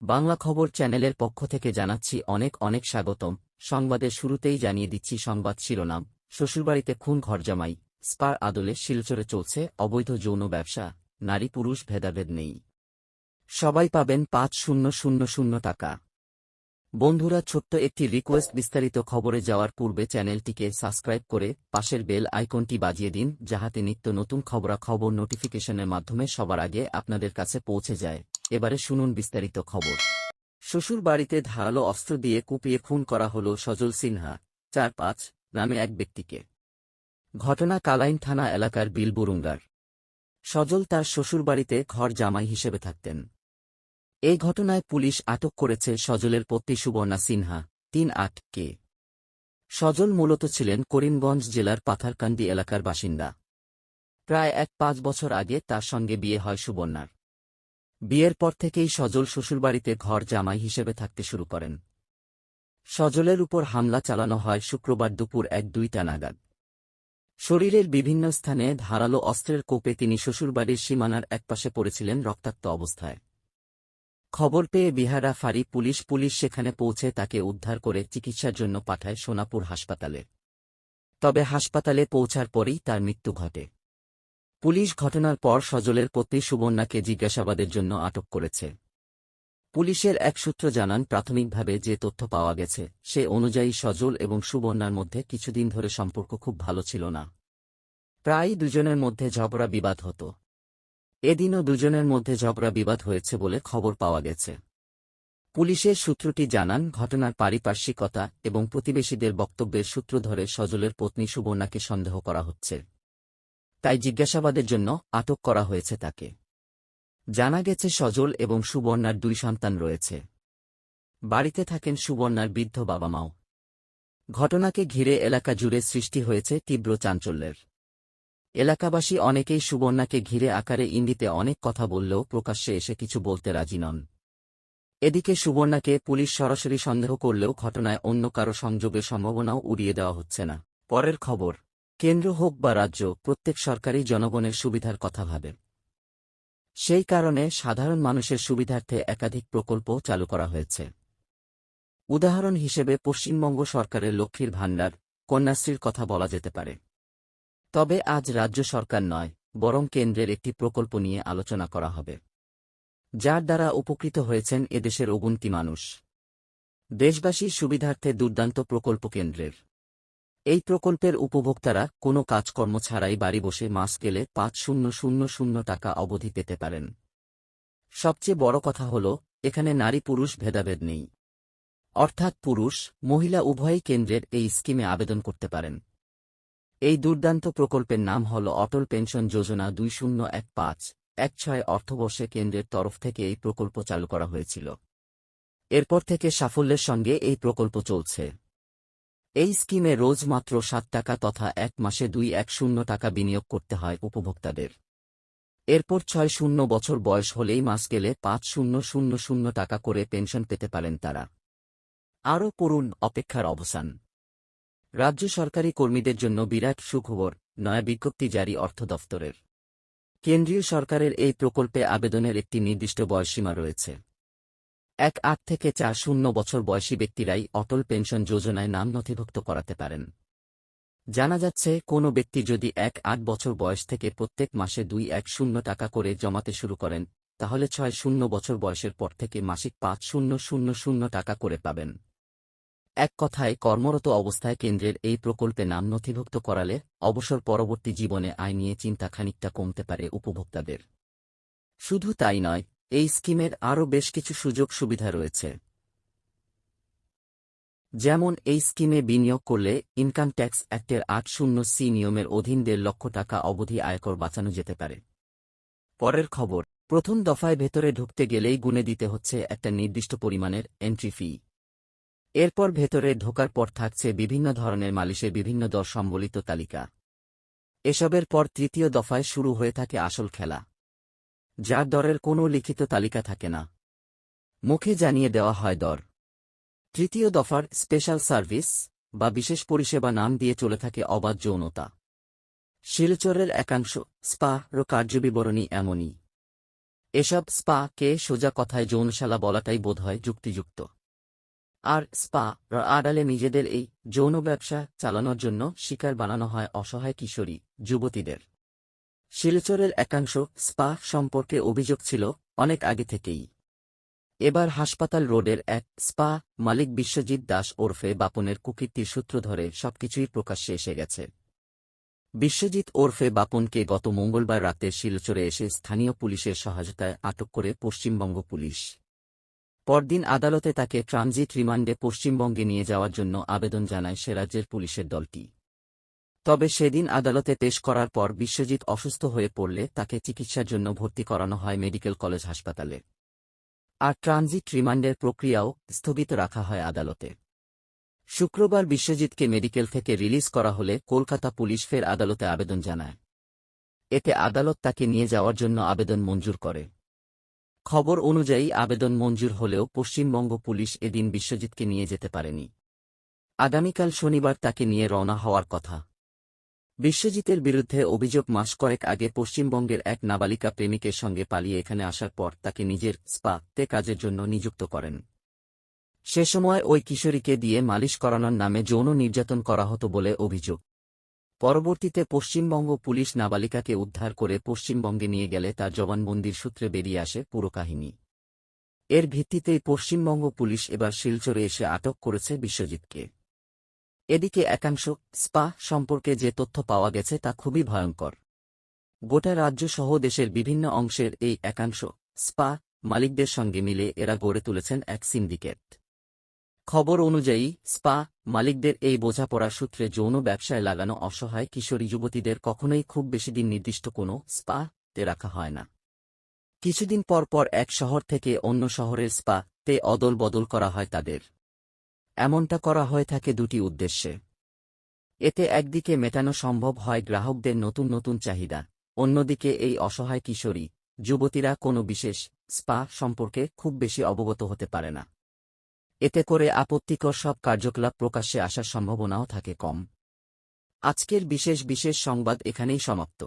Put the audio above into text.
বাংলা খবর চ্যানেলের পক্ষ থেকে জানাচ্ছি অনেক অনেক স্বাগতম। সংবাদের শুরুতেই জানিয়ে দিচ্ছি সংবাদ শিরোনাম। শ্বশুরবাড়িতে খুন ঘরজামাই, স্পার আদলে শিলচরে চলছে অবৈধ যৌন ব্যবসা, নারী পুরুষ ভেদাভেদ নেই। সবাই পাবেন ৫,০০০ টাকা। বন্ধুরা, ছোট্ট একটি রিকোয়েস্ট, বিস্তারিত খবরে যাওয়ার পূর্বে চ্যানেলটিকে সাবস্ক্রাইব করে পাশের বেল আইকনটি বাজিয়ে দিন, যাহাতে নিত্য নতুন খবরাখবর নোটিফিকেশনের মাধ্যমে সবার আগে আপনাদের কাছে পৌঁছে যায়। এবারে শুনুন বিস্তারিত খবর। শ্বশুর বাড়িতে ধারালো অস্ত্র দিয়ে কুপিয়ে খুন করা হল সজল সিনহা, ৪-৫ নামে এক ব্যক্তিকে। ঘটনা কালাইন থানা এলাকার বিলবুরুঙ্গার। সজল তার শ্বশুরবাড়িতে ঘর জামাই হিসেবে থাকতেন। এই ঘটনায় পুলিশ আটক করেছে সজলের পত্নী সুবর্ণা সিনহা, ৩-৮ কে। সজল মূলত ছিলেন করিমগঞ্জ জেলার পাথারকান্দি এলাকার বাসিন্দা। প্রায় ১-৫ বছর আগে তার সঙ্গে বিয়ে হয় সুবর্ণার। বিয়ের পর থেকেই সজল শ্বশুরবাড়িতে ঘর জামাই হিসেবে থাকতে শুরু করেন। সজলের উপর হামলা চালানো হয় শুক্রবার দুপুর ১-২টা নাগাদ। শরীরের বিভিন্ন স্থানে ধারালো অস্ত্রের কোপে তিনি শ্বশুরবাড়ির সীমানার একপাশে পড়েছিলেন রক্তাক্ত অবস্থায়। খবর পেয়ে বিহারা ফাঁড়ি পুলিশ সেখানে পৌঁছে তাকে উদ্ধার করে চিকিৎসার জন্য পাঠায় সোনাপুর হাসপাতালে। তবে হাসপাতালে পৌঁছার পরেই তার মৃত্যু ঘটে। পুলিশ ঘটনার পর সজলের পত্নী সুবর্ণাকে জিজ্ঞাসাবাদের জন্য আটক করেছে। পুলিশের এক সূত্র জানান, প্রাথমিকভাবে যে তথ্য পাওয়া গেছে সে অনুযায়ী সজল এবং সুবর্ণার মধ্যে কিছুদিন ধরে সম্পর্ক খুব ভালো ছিল না। প্রায়ই দুজনের মধ্যে ঝগড়া বিবাদ হতো। এদিনও দুজনের মধ্যে ঝগড়া বিবাদ হয়েছে বলে খবর পাওয়া গেছে। পুলিশের সূত্রটি জানান, ঘটনার পারিপার্শ্বিকতা এবং প্রতিবেশীদের বক্তব্যের সূত্র ধরে সজলের পত্নী সুবর্ণাকে সন্দেহ করা হচ্ছে। তাই জিজ্ঞাসাবাদের জন্য আটক করা হয়েছে তাকে। জানা গেছে সজল এবং সুবর্ণার ২ সন্তান রয়েছে। বাড়িতে থাকেন সুবর্ণার বৃদ্ধ বাবা মাও। ঘটনাকে ঘিরে এলাকা জুড়ে সৃষ্টি হয়েছে তীব্র চাঞ্চল্যের। এলাকাবাসী অনেকেই সুবর্ণাকে ঘিরে আকারে ইঙ্গিতে অনেক কথা বললেও প্রকাশ্যে এসে কিছু বলতে রাজি নন। এদিকে সুবর্ণাকে পুলিশ সরাসরি সন্দেহ করলেও ঘটনায় অন্য কারো সংযোগের সম্ভাবনাও উড়িয়ে দেওয়া হচ্ছে না। পরের খবর। কেন্দ্র হোক বা রাজ্য, প্রত্যেক সরকারই জনগণের সুবিধার কথা ভাবে। সেই কারণে সাধারণ মানুষের সুবিধার্থে একাধিক প্রকল্প চালু করা হয়েছে। উদাহরণ হিসেবে পশ্চিমবঙ্গ সরকারের লক্ষ্মীর ভাণ্ডার, কন্যাশ্রীর কথা বলা যেতে পারে। তবে আজ রাজ্য সরকার নয়, বরং কেন্দ্রের একটি প্রকল্প নিয়ে আলোচনা করা হবে, যার দ্বারা উপকৃত হয়েছেন এদেশের অগুন্তি মানুষ। দেশবাসীর সুবিধার্থে দুর্দান্ত প্রকল্প কেন্দ্রের। এই প্রকল্পের উপভোক্তারা কোনো কাজকর্ম ছাড়াই বাড়ি বসে মাস গেলে ৫,০০০ টাকা অবধি পেতে পারেন। সবচেয়ে বড় কথা হল, এখানে নারী পুরুষ ভেদাভেদ নেই। অর্থাৎ পুরুষ মহিলা উভয়ই কেন্দ্রের এই স্কিমে আবেদন করতে পারেন। এই দুর্দান্ত প্রকল্পের নাম হল অটল পেনশন যোজনা। ২০১৫-১৬ অর্থবর্ষে কেন্দ্রের তরফ থেকে এই প্রকল্প চালু করা হয়েছিল। এরপর থেকে সাফল্যের সঙ্গে এই প্রকল্প চলছে। এই স্কিমে রোজ মাত্র ৭ টাকা তথা ১ মাসে ২১০ টাকা বিনিয়োগ করতে হয় উপভোক্তাদের। এরপর ৬০ বছর বয়স হলেই মাস গেলে ৫,০০০ টাকা করে পেনশন পেতে পারেন তারা। আরও পড়ুন অপেক্ষার অবসান। রাজ্য সরকারি কর্মীদের জন্য বিরাট সুখবর, নয়া বিজ্ঞপ্তি জারি অর্থ দফতরের। কেন্দ্রীয় সরকারের এই প্রকল্পে আবেদনের একটি নির্দিষ্ট বয়সসীমা রয়েছে। ১-৮ থেকে ৪০ বছর বয়সী ব্যক্তিরাই অটল পেনশন যোজনায় নাম নথিভুক্ত করাতে পারেন। জানা যাচ্ছে, কোনো ব্যক্তি যদি ১-৮ বছর বয়স থেকে প্রত্যেক মাসে ২১০ টাকা করে জমাতে শুরু করেন, তাহলে ৬০ বছর বয়সের পর থেকে মাসিক ৫,০০০ টাকা করে পাবেন। এক কথায়, কর্মরত অবস্থায় কেন্দ্রের এই প্রকল্পে নাম নথিভুক্ত করালে অবসর পরবর্তী জীবনে আয় নিয়ে চিন্তা খানিকটা কমতে পারে উপভোক্তাদের। শুধু তাই নয়, এই স্কিমের আরও বেশ কিছু সুযোগ সুবিধা রয়েছে। যেমন, এই স্কিমে বিনিয়োগ করলে ইনকাম ট্যাক্স অ্যাক্টের ৮০(সি) নিয়মের অধীন ১.৫ লক্ষ টাকা অবধি আয়কর বাঁচানো যেতে পারে। পরের খবর। প্রথম দফায় ভেতরে ঢুকতে গেলেই গুনে দিতে হচ্ছে একটা নির্দিষ্ট পরিমাণের এন্ট্রি ফি। এরপর ভেতরে ঢোকার পর থাকছে বিভিন্ন ধরনের মালিশের বিভিন্ন দর সম্বলিত তালিকা। এসবের পর তৃতীয় দফায় শুরু হয়ে থাকে আসল খেলা, যার দরের কোনো লিখিত তালিকা থাকে না, মুখে জানিয়ে দেওয়া হয় দর। তৃতীয় দফার স্পেশাল সার্ভিস বা বিশেষ পরিষেবা নাম দিয়ে চলে থাকে অবাধ যৌনতা। শিলচরের একাংশ স্পা র কার্যবিবরণী এমনই। এসব স্পা কে সোজা কথায় যৌনশালা বলাটাই বোধহয় যুক্তিযুক্ত। আর স্পা আড়ালে নিজেদের এই যৌন ব্যবসা চালানোর জন্য শিকার বানানো হয় অসহায় কিশোরী যুবতীদের। শিলচরের একাংশ স্পা সম্পর্কে অভিযোগ ছিল অনেক আগে থেকেই। এবার হাসপাতাল রোডের এক স্পা মালিক বিশ্বজিৎ দাস ওরফে বাপনের কুকীর্তির সূত্র ধরে সবকিছুই প্রকাশ্যে এসে গেছে। বিশ্বজিৎ ওরফে বাপনকে গত মঙ্গলবার রাতে শিলচরে এসে স্থানীয় পুলিশের সহায়তায় আটক করে পশ্চিমবঙ্গ পুলিশ। পরদিন আদালতে তাকে ট্রানজিট রিমান্ডে পশ্চিমবঙ্গে নিয়ে যাওয়ার জন্য আবেদন জানায় সে রাজ্যের পুলিশের দলটি। তবে সেদিন আদালতে পেশ করার পর বিশ্বজিৎ অসুস্থ হয়ে পড়লে তাকে চিকিৎসার জন্য ভর্তি করানো হয় মেডিকেল কলেজ হাসপাতালে। আর ট্রানজিট রিমান্ডের প্রক্রিয়াও স্থগিত রাখা হয় আদালতে। শুক্রবার বিশ্বজিৎকে মেডিকেল থেকে রিলিজ করা হলে কলকাতা পুলিশ ফের আদালতে আবেদন জানায়। এতে আদালত তাকে নিয়ে যাওয়ার জন্য আবেদন মঞ্জুর করে। খবর অনুযায়ী আবেদন মঞ্জুর হলেও পশ্চিমবঙ্গ পুলিশ এদিন বিশ্বজিৎকে নিয়ে যেতে পারেনি। আগামীকাল শনিবার তাকে নিয়ে রওনা হওয়ার কথা। বিশ্বজিতের বিরুদ্ধে অভিযোগ মাস কয়েক আগে পশ্চিমবঙ্গের এক নাবালিকা প্রেমিকের সঙ্গে পালিয়ে এখানে আসার পর তাকে নিজের স্পা-তে কাজের জন্য নিযুক্ত করেন। সে সময় ওই কিশোরীকে দিয়ে মালিশ করানোর নামে যৌন নির্যাতন করা হতো বলে অভিযোগ। পরবর্তীতে পশ্চিমবঙ্গ পুলিশ নাবালিকাকে উদ্ধার করে পশ্চিমবঙ্গে নিয়ে গেলে তার জবানবন্দির সূত্রে বেরিয়ে আসে পুরো কাহিনী। এর ভিত্তিতেই পশ্চিমবঙ্গ পুলিশ এবার শিলচরে এসে আটক করেছে বিশ্বজিৎকে। এদিকে একাংশ স্পা সম্পর্কে যে তথ্য পাওয়া গেছে তা খুবই ভয়ঙ্কর। গোটা রাজ্য সহ দেশের বিভিন্ন অংশের এই একাংশ স্পা মালিকদের সঙ্গে মিলে এরা গড়ে তুলেছেন এক সিন্ডিকেট। খবর অনুযায়ী স্পা মালিকদের এই বোঝাপড়ার সূত্রে যৌন ব্যবসায় লাগানো অসহায় কিশোরী যুবতীদের কখনোই খুব বেশি দিন নির্দিষ্ট কোনো স্পা-তে রাখা হয় না। কিছুদিন পর পর এক শহর থেকে অন্য শহরের স্পা-তে অদল বদল করা হয় তাদের। এমনটা করা হয়ে থাকে দুটি উদ্দেশ্যে। এতে একদিকে মেটানো সম্ভব হয় গ্রাহকদের নতুন নতুন চাহিদা, অন্যদিকে এই অসহায় কিশোরী যুবতীরা কোনো বিশেষ স্পা সম্পর্কে খুব বেশি অবগত হতে পারে না। এতে করে আপত্তিকর সব কার্যকলাপ প্রকাশ্যে আসার সম্ভাবনাও থাকে কম। আজকের বিশেষ সংবাদ এখানেই সমাপ্ত।